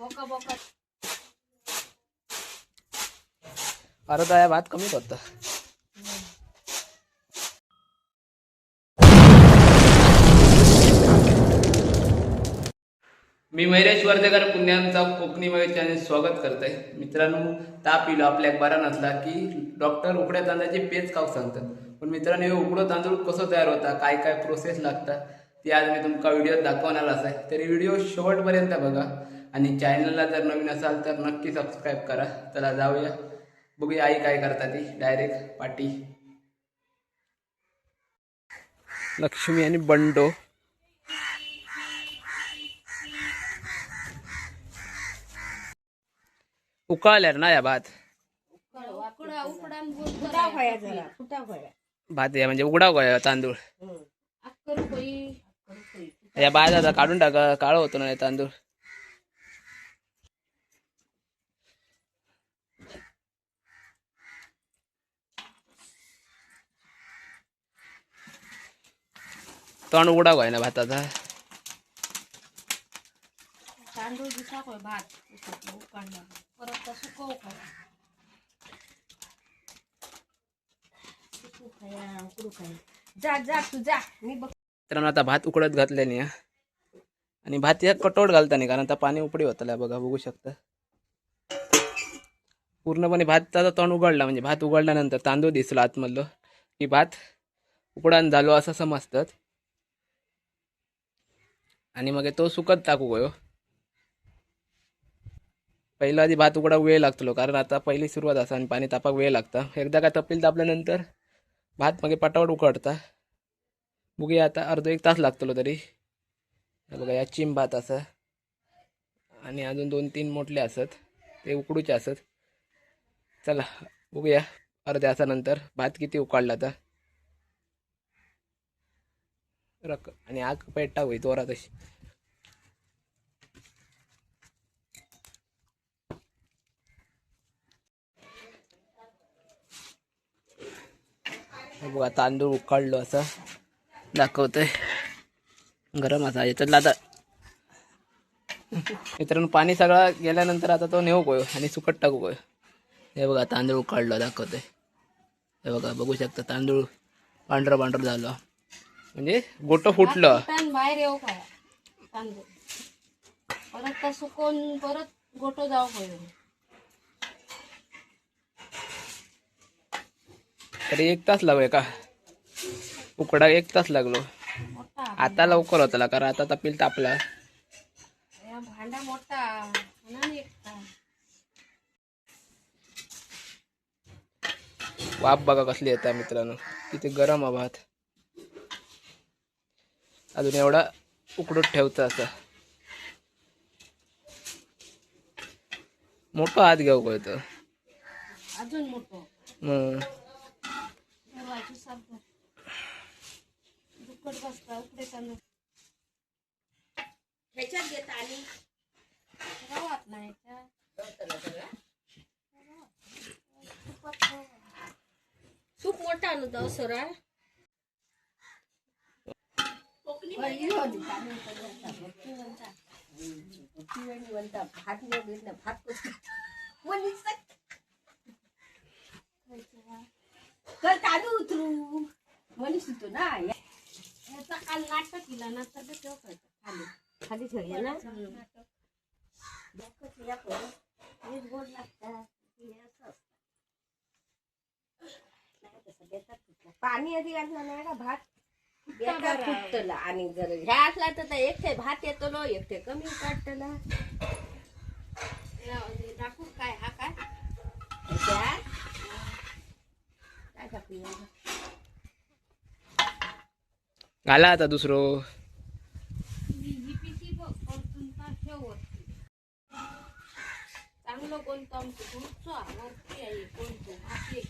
अरे तर भात कमी करता. मी महेश वर्धेकर पुण्यांचा कोकणी महेश चॅनल स्वागत करतोय. मित्रांनो, ताप इलो आपल्याक बरा नसला की डॉक्टर उकड्या तांदळाची पेज खाऊक सांगतात. पण मित्रांनो, हे उकडो तांदूळ कसं तयार होता, काय काय प्रोसेस लागता ती आज मी तुमका व्हिडिओ दाखवणार आहे. तरी व्हिडिओ शेवटपर्यंत बघा आणि चॅनलला जर नवीन असाल तर नक्की सबस्क्राईब करा. चला जाऊया, बघूया आई काय करता ती. डायरेक्ट पाटी. लक्ष्मी आणि बंडो उकाळल्यार ना या भात. भात या म्हणजे उघडा गोया तांदूळ. या भात आता काढून टाका, काळ होतो ना तांदूळ. तण उघडा गोय ना भाताचा. तांदूळ दिसा होय भात उकडला परत सुकव जा जा तू जा मी बघ. तर आता भात उकडत घातले नाही आणि भात या कटोट घालता नाही, कारण आता पाणी उपडी होतला बघा, बघू शकता. पूर्णपणे भाताचा तण उघडला म्हणजे भात उघडल्यानंतर तांदूळ दिसला आतमधलं की भात उकडान झालो असं समजतात. आणि मग तो सुकत टाकू गयो. पहिला आधी भात उघडा वेळ लागतो, कारण आता पहिली सुरुवात असा आणि पाणी तापाक वेळ लागता. एकदा काय तपील तापल्यानंतर भात मग पटावट उकडता. बघूया आता अर्धा एक तास लागतलो तरी. बघा या चिम भात असा आणि अजून 2-3 मोठले असत, ते उकडूचे असत. चला बघूया अर्ध्या तासानंतर भात किती उकाळला तर. आणि आग पेटा होई तोरा तशी. बघा तांदूळ उकाळलो असं दाखवतोय. गरम असा याच्यातला आता मित्रांनो पाणी सगळं गेल्यानंतर आता तो नेऊ गयो आणि सुकट टाकू गयो. हे बघा तांदूळ उकाळलो दाखवतोय. हे बघा, बघू शकता तांदूळ पांढरं पांढरं झालं म्हणजे गोटं फुटलं. बाहेर येऊ काय तांदूळ परत सुकवून परत गोटो जाऊ होय. तरी 1 तास लागूय का उकडा? 1 तास लागलो. आता लवकर होतला कारण आता तपील तापला. भांडा मोठा म्हणून 1 तास. वाफ बघा कसली येतात मित्रांनो, किती गरम आहे भात. अजून एवढा उकडून ठेवता असं. मोठा हात घेऊ कळतं अजून मोठं मग. दुखट बसता उकडे तांदूळ ह्याच्यात घेता आणि रवात नाही सूप मोठा आणू जाऊ सरळ. तांदूळ उतरू मनीष होतो ना याचा काल नाटक केला ना तर खाली खाली ठेवूया ना. गोड लागतात पाणी आधी घातलं नाही का भात फुटतला. आणि जर ह्या असला तर एकटे भात येतो एकटे कमी काढतला. दाखवू काय हा काय घाला आता दुसरं. चांगलं कोणतं आमचं वरती आहे कोणतं भाती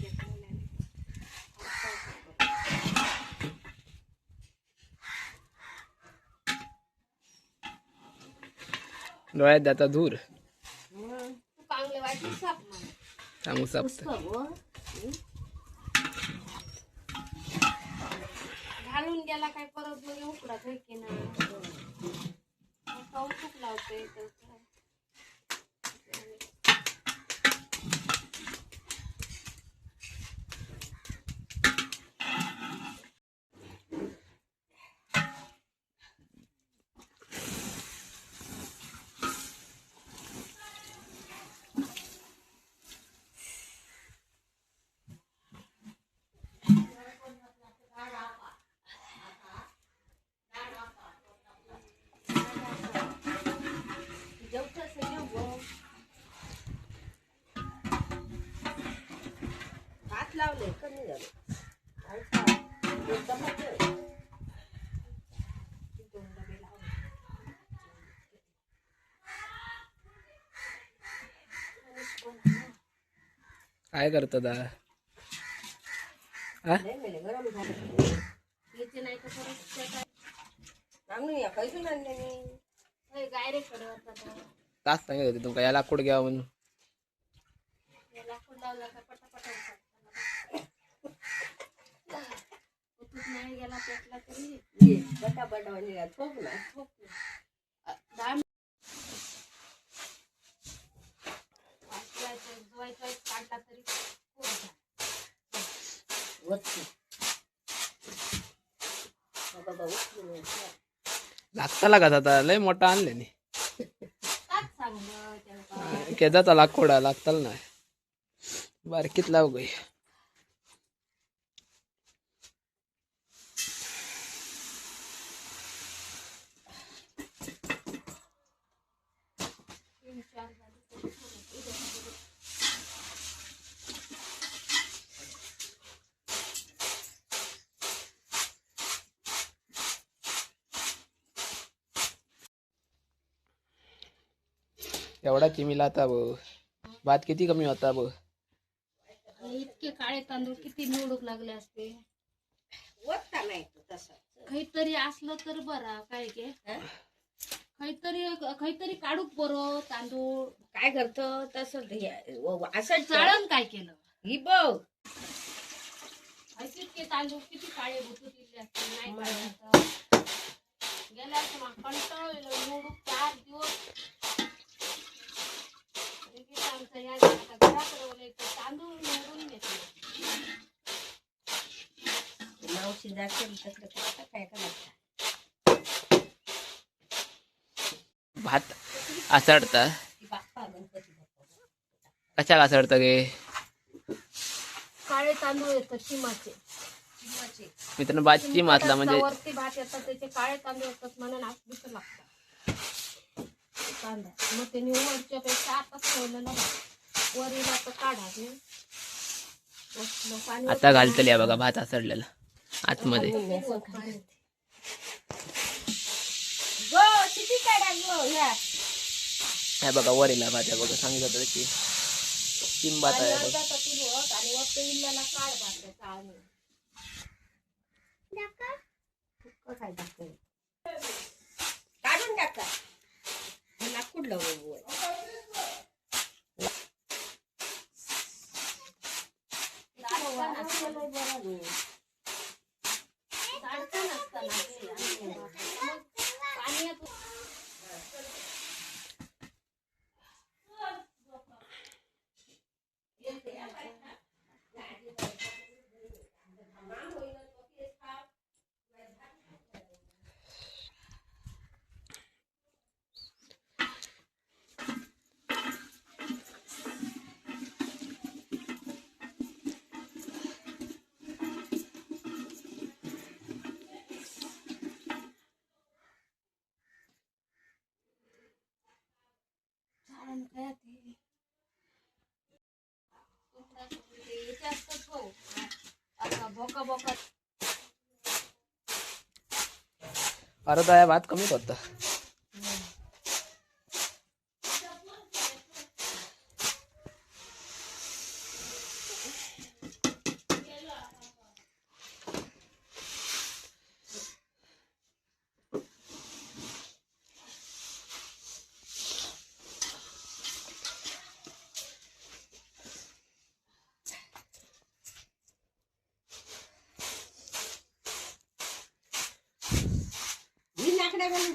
डोळ्यात जाता धूर. चांगले वाटते साप चांगलं सापत घालून गेला काय परत मग उकडा की ना चूक लावते. काय करतात हा? हा? नाही मेले, गरम झाले याचे नाही तर परत शेतात. आणून या खायचं आणले मी डायरेक्ट तास सांगत होते तुमका या लाकूड घ्या म्हणून. लाकूड लावला का पटापटा उतूच नाही गेला पेटला तरी बटा बटा म्हणजे ठोक ना काढला तरी लागताला का आता लय मोठा आणले नी केदाचा लाकूड लागताल ना बारकीत लाव गई. एवढा चिमीला आता बघ भात किती कमी होता बघ. इतके काळे तांदूळ किती निवडूक लागले असते. वत्ता नाही तो तसा काहीतरी असलं तर बरा काय के काहीतरी काढूक बरो तांदूळ काय करतो तसं असं चाळण काय केलं ही बघ इतके तांदूळ किती काळे भुतुरलेले असते नाही काढायचं. गेल्या कंटाळलो निवडूक 4 दिवस तांदूळ निवडून घेतले. मावशी जाते तिकडे काय करायचं भात आसडता बाप्पा गणपती बाप्पा कशाला आसडता गे. काळे तांदूळ येतात चिमाचे मित्रांनो भात चिमातला म्हणजे वरती भात येतात त्याचे काळे तांदूळ येतात म्हणून आज बिट लागतात कांदा. मग ते निवडच्या पेक्षा आताच ठेवलेलं भात वरील आता काढा पाणी आता घालतली बघा भात आसडलेला आतमध्ये. गो किती काढा गो या हे बघा वरीला भात आहे बघा सांगितलं होतं की चिम भात आहे बघा. आणि वरती इल्ल्याला काढ भात त्याचा आणि काय टाकते काढून टाका लाकूड लावू बोका बोका अर्धा या भात कमीच होता.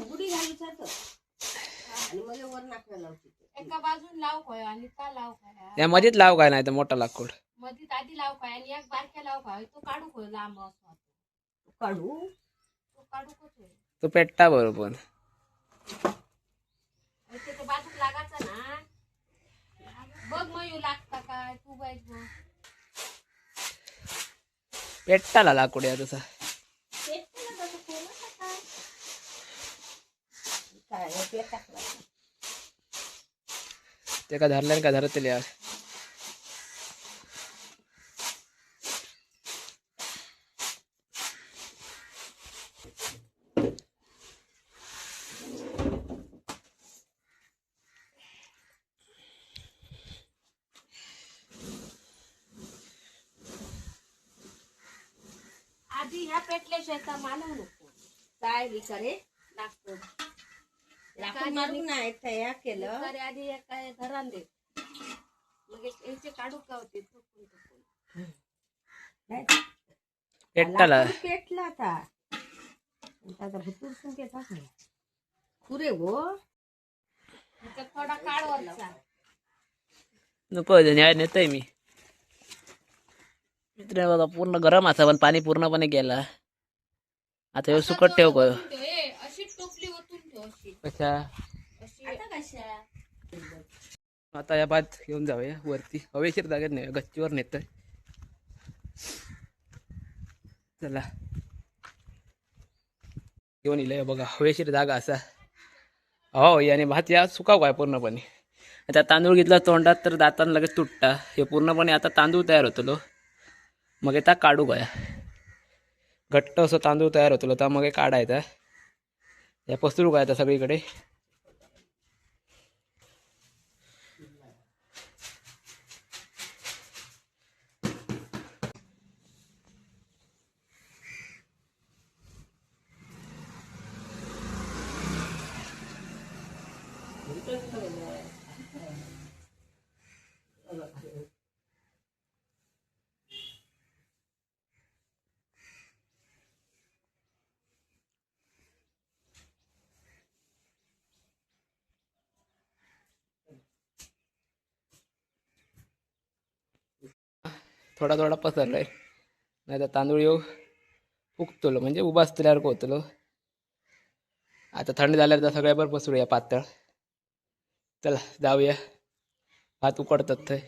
बुडी घालू आणि मला वर नाकड्या लावते एका बाजून लाव काय आणि त्या लाव काय या मध्येच लाव काय नाही तर मोठा लाकूड मध्ये आधी लाव काय आणि एक बारक्या लाव काय तो काढू काय लांब असतो काढू तो काढू कसं तो पेट्टा बरोबर ते बाजूक लागायचा ना बघ मग लागता काय तू बाई बघ पेट्टाला लाकूड या तसा ते का धरल्याने का धरतले यार ह्या पेटल्याशिवाय तर मानव नको काय विचारे लागतो लाकूड मारून नाही तयार केलं तरी आधी काय घरान दे मग याचे काढू का होते थुकून थुकून पेटला लाकूड पेटला आता आता भुतूर संकेत पुरे हो त्याच्यात थोडा काळ वरचा नको न्याय नेतोय मी मित्र बघा पूर्ण गरम असा पण पाणी पूर्णपणे गेला आता हे सुकट ठेव गं. अशी टोपली ओतून ठेव अशी कशा अशी आता कशा आता या भात घेऊन जाऊया वरती हवेशीर जागेत नाही गच्चीवर नेतोय चला घेऊन येईल बघा हवेशीर जागा असा हो आणि भात या सुकाव काय पूर्णपणे आता तांदूळ घेतला तोंडात तर दातान लगेच तुटता हे पूर्णपणे आता तांदूळ तयार होतलो मग आता काढू काय घट्ट असं तांदूळ तयार होतलो तर मग हे काढायचा या पसरू काय आता सगळीकडे थोडा थोडा पसरलाय नाही तर तांदूळ येऊ फुगतलो म्हणजे उभा असल्यावर होतलो आता थंड झाल्यावर तर सगळ्यावर पसरूया पातळ चला जाऊया भात उकडतात थंय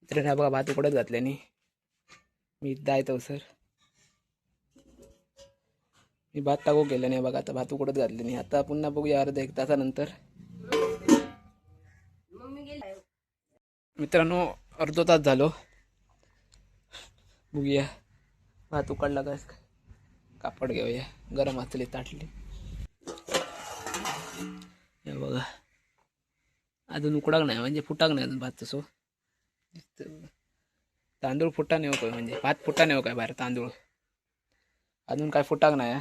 मित्रांनो बघा भात उकडत घातल्याने मी दायतो सर मी भात टाकू केलं नाही बघा आता भात उकडत घातले नाही आता पुन्हा बघूया अर्धा एक तासानंतर मित्रांनो अर्धा तास झालो बघूया भात उकडला का कापड घेऊया गरम असली ताटली हे बघा अजून उकडाक नाही म्हणजे फुटाक नाही अजून भात तसो तांदूळ फुटा नाही काय म्हणजे भात फुटा नाही काय बाहेर तांदूळ अजून काय फुटाक नाही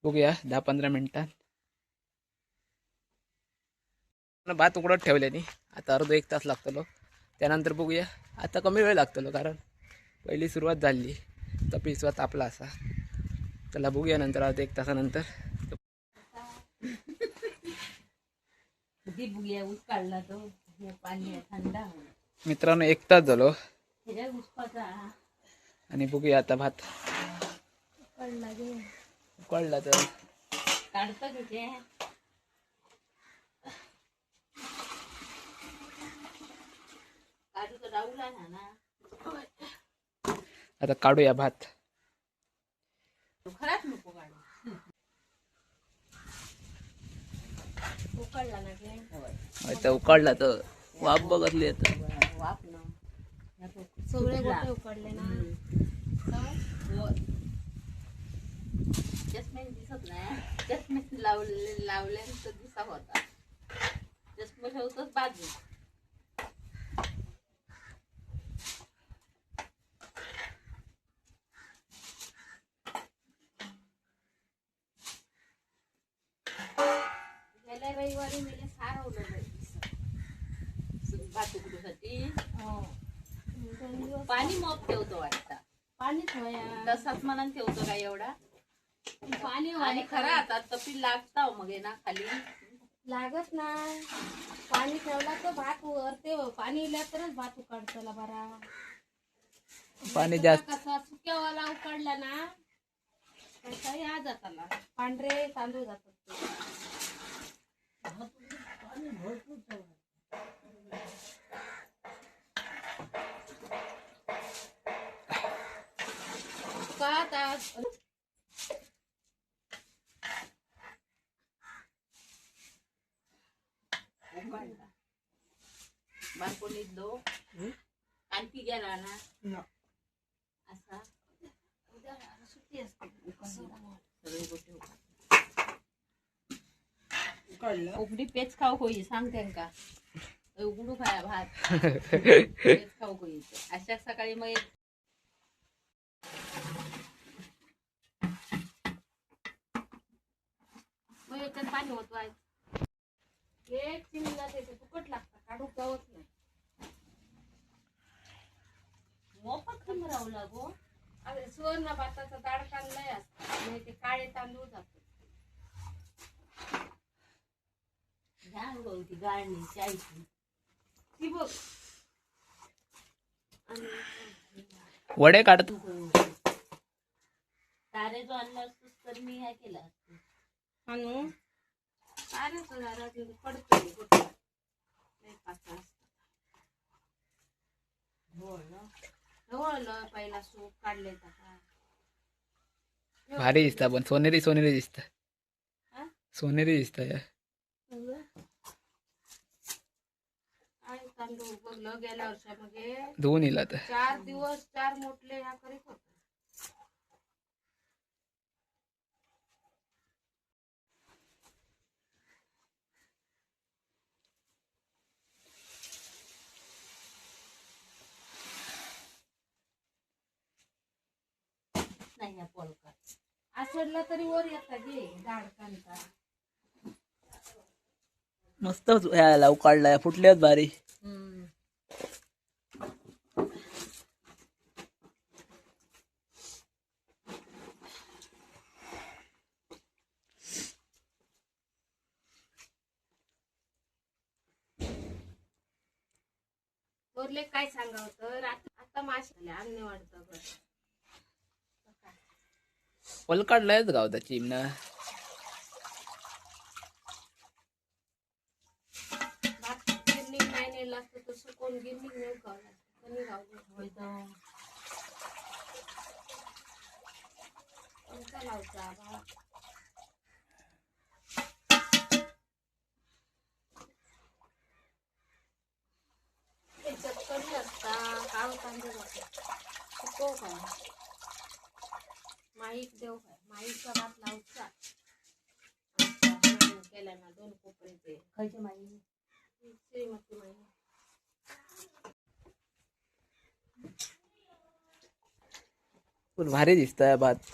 बघूया 10-15 मिनिटात भात उकडत ठेवल्याने आता अर्धा एक तास लागतलो त्यानंतर बघूया आता कमी वेळ लागतलो कारण पहिली सुरुवात झाली तर पिसवा तापला असा त्याला बघूया नंतर अर्धा एक तासानंतर बघूया उकाळला तो पाणी थंड मित्रांनो 1 तास झालो उचपाचा आणि बघूया आता भात उकळला तर काढतं किती काढू तर राहूला ना आता काढूया भात खराच नको काढू उकळला ना की आता उकळला तर वाफ बघतली आता वाप ना सगळे गोटे उकडले ना चष्मे दिसत नाही चष्मे लावल्यानंतर दिसा होता चष्मे ठेवतोच बाजू गेल्या रविवारी मी सारवलं भातुकडूसाठी दोन दिवस पाणी मग ठेवतो वाटतं पाणीच होया तसाच म्हणून ठेवतो का एवढा पाणी आणि खरा आता तपी लागता मग आहे ना खाली लागत नाही पाणी ठेवला तर भात वरते पाणी इल्या तरच भात उकडतला बरा पाणी जास्त कसा सुक्यावाला उकडला ना कसा या जाताला पांढरे तांदूळ जातात का आता बारकोनी दो आणखी गेला ना असा सुट्टी असते सगळे गोष्टी कोकणी पेच खाऊ होई सांग त्यांका उघडू खाया भात पेच खाऊ होई अशा सकाळी मग मग याच्यात पाणी होतो आहे एक चिमणा त्याचं फुकट लागतं काढू गवत नाही मोफत कमी राहू लागो अरे सुवर्ण भाताचा दाडकान लय असतात आणि ते काळे तांदूळ जातात घ्या ती गाळणी चायची ती बघ आणि वडे काढत तारे जो आणला असतोस तर मी ह्या केला असतो म्हणून अरे तो जरा पडतो लय पातळ असतात ढवळलं पहिला सूप काढले का भारी दिसता पण सोनेरी सोनेरी दिसत हा? सोनेरी दिसत आणि तांदूळ बघलं गेल्या वर्षामध्ये धुवून येईल आता 4 दिवस 4 मोठले ह्या करीत होत नाही ह्या पोलका आसडला तरी वर येतात गे झाडकांचा मस्त लाव काढलाय फुटल्यात भारी वरले काय सांगावं तर आता मासे झाले अंगणे वाढतं पल काढलायच गावता चिमणा भात गिरणी नाही नेला असतं तर सुकवून गिरणी नेऊ गावला कमी गावलं कोणता लावचा भात त्याच्यात कमी असता काळ तांदूळ सुकव काय माईक देव काय माईकचा भात लावचा केला ना 2 कोपरे ते खायचे माई श्रीमती माई पण भारी दिसतंय भात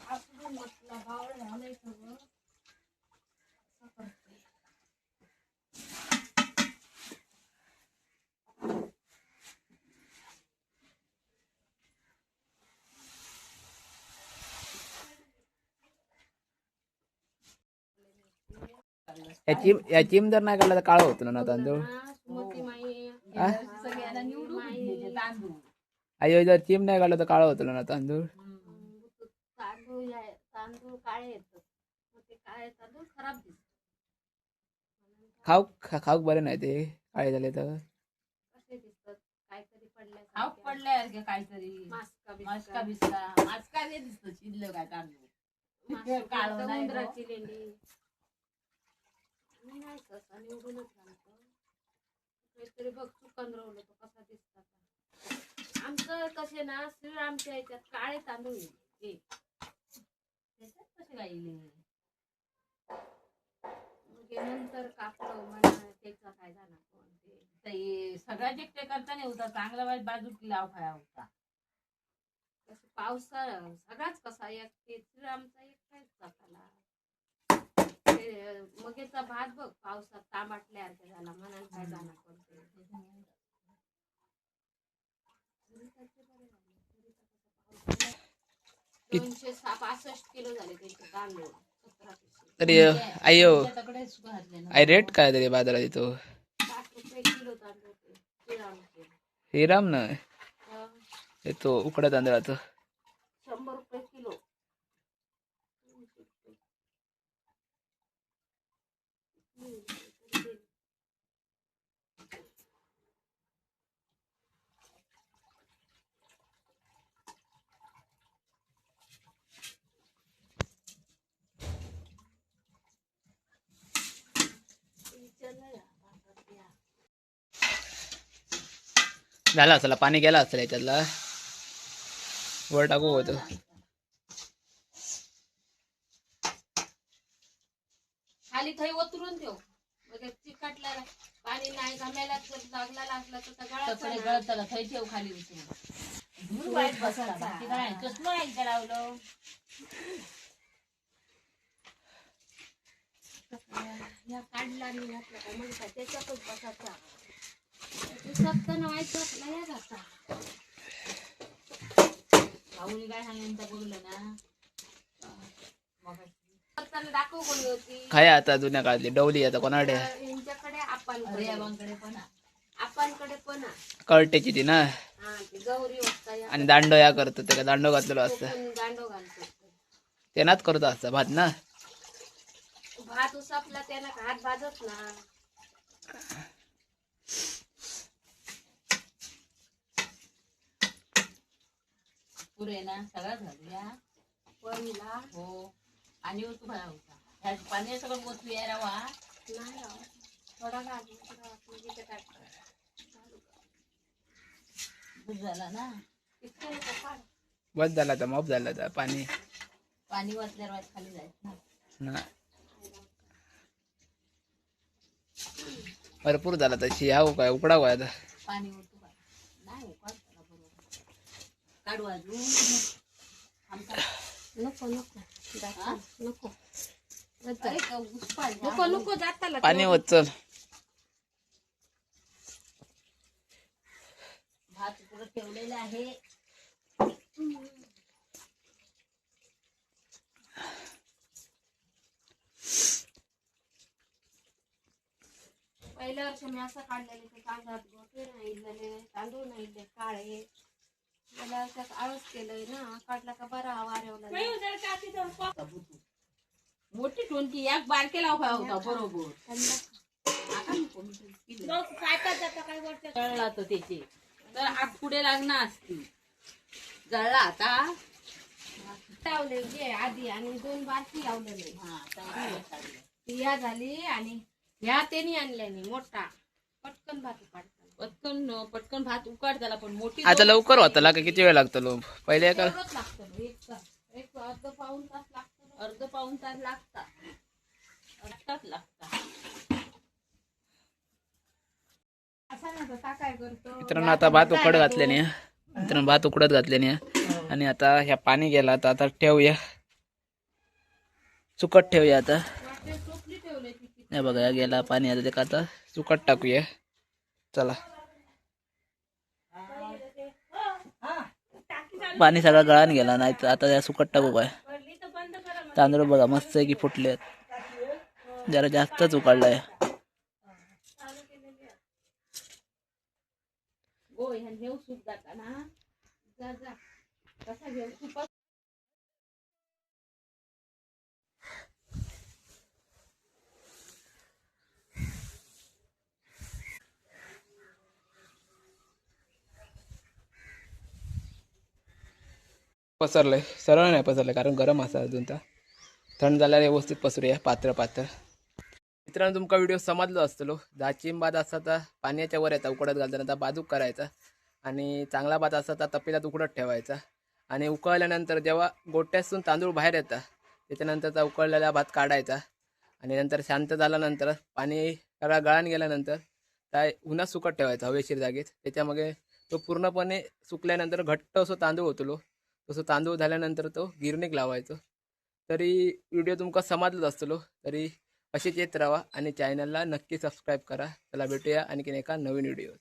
म्हटलं भाव झालंय सगळं असं करते या चिम जर नाही काढला तर काळा होतो ना तांदूळ सुमती माई सगळ्यांना निवडून घ्यायचे तांदूळ आई जर चिम नाही काढला तर काळा होतो ना तांदूळ तांदूळ काळे येतात मग ते काळे तांदूळ खराब दिसतात खाऊक बरे नाही ते काळे झाले तर कसे दिसतात काहीतरी खाऊ पडल्या पडल्यासारखे काहीतरी मास्का मास्का बिस्का मास्का नाही दिसतो शिल्लक काय तांदूळ काळं नाही गं. उंदराची लेंडी मी नाही कसा निवडूनच घालतो काहीतरी बघ चुकन रवलं तो कसा दिसतात आमचं कसे ना श्रीरामच्या याच्यात काळे तांदूळ आहे. त्याच्यात कसे गायले मग हे नंतर कापलं म्हणा त्याचा काय झाला पण ते सगळ्यात एकटे करताना होता चांगला वाईट बाजू लाव खाया होता कसं पावसाळा सगळाच कसा एक ते श्रीरामचा एकटाच जाताला मगेचा भात बघ पावसात तांबाटल्यासारखा झाला म्हणाल काय जाणार पडते 265 किलो झाले त्यांचे तांदूळ 17 पिशे तरी आयो तकडेच घातले ना आई रेट काय तरी बाजारात येतो 60 रुपये किलो तांदूळ ते श्रीरामचे हिराम ना अं, येतो उकडा तांदळाचं 100 रुपये किलो 300 रुपये. झाला असला पाणी गेला असला याच्यातला वर टाकू होतं. खाली थई ओतरून ठेव म्हणजे चिकटला पाणी नाही घामायला जर लागला लागला तर गळाला थई ठेव खाली उतरून वाईट बसायचा कसलं नाही लावलं या काढला नाही घातला काय म्हणतात त्याच्यातच बसायचा सत्तन व्हायचं नाही जाता भाऊनी काय सांगितलं बघलं ना दाखव कोणी होती काय आता जुन्या काळातली डवली आता कोणाकडे यांच्याकडे आपणकडे पण कळटेची ती ना हा ती गौरी वाजता आणि दांडो या करतो त्याला दांडो घातलेलो असतं दांडो घालतो ते नाच करतो असता भात ना भात उसापला त्याला हात भाजत ना पुरे ना सगळा घालूया पहिला हो आणि तू भरा होता ह्या पाणी सगळं मोठू यायला वा नाही थोडा झाला ना बस झाला तर मॉप झाला तर पाणी पाणी वाचल्यावर खाली जायचं ना भरपूर झाला तशी हा काय उकडा काय आता पाणी ओतू नाही उकडता बरोबर काढू अजून नको नको नको नको नको जाताला पाणी होत चल भात पुढे ठेवलेला आहे पहिल्या वर्षी मी असं काढलेले ते कागदात गोटे नाही इडलेले तांदूळ नाही इडले काळे मला त्यात आळस केलंय ना काढला का बरा वाऱ्यावला मोठी टोनकी एक बारकेला उभा होता बरोबर जळला तर त्याचे तर आग पुढे लागणार असती जळला आता लावले जे आधी आणि 2 बारकी लावलेले या झाली आणि ह्या त्यांनी आणल्याने मोठा पटकन भात उकाडता पटकन भात उकाडताला पण मोठी आता लवकर होता का किती वेळ लागतो लोक पहिले का लागतं एक अर्ध पाऊण तास लागतं अर्ध पाऊण तास लागतात काय करतो मित्रांनो आता भात उकड घातल्याने मित्रांनो भात उकडत घातल्याने आणि आता ह्या पाणी गेला तर आता ठेवूया चुकट ठेवूया आता नाही बघा या गेला पाणी आता ते आता चुकट टाकूया चला पाणी सगळं गळान गेला नाही तर आता या सुकट टाकू काय तांदूळ बघा मस्त आहे की फुटले जरा जास्तच उकडलाय पसरलंय सरळ नाही पसरलंय कारण गरम असा अजून तर थंड झाल्यावर व्यवस्थित पसरूया पात्र मित्रांनो तुमका व्हिडिओ समजलो असतलो जाचीम भात असा तर पाण्याच्या वर येता उकडत घालताना आता बाजूक करायचा आणि चांगला भात असा तर तपेल्यात उकडत ठेवायचा आणि उकळल्यानंतर जेव्हा गोट्यातून तांदूळ बाहेर येतात त्याच्यानंतरचा उकळलेला भात काढायचा आणि नंतर शांत झाल्यानंतर पाणी सगळा गळान गेल्यानंतर त्या उन्हात सुकत ठेवायचा हवेशीर जागेत त्याच्यामध्ये तो पूर्णपणे सुकल्यानंतर घट्ट असो तांदूळ होतो तसं तांदूळ झाल्यानंतर तो गिरणीक लावायचो तरी व्हिडिओ तुमका समजलंच असतलो तरी असेच येत राहा आणि चॅनलला नक्की सबस्क्राईब करा चला भेटूया आणखीन एका नवीन व्हिडिओ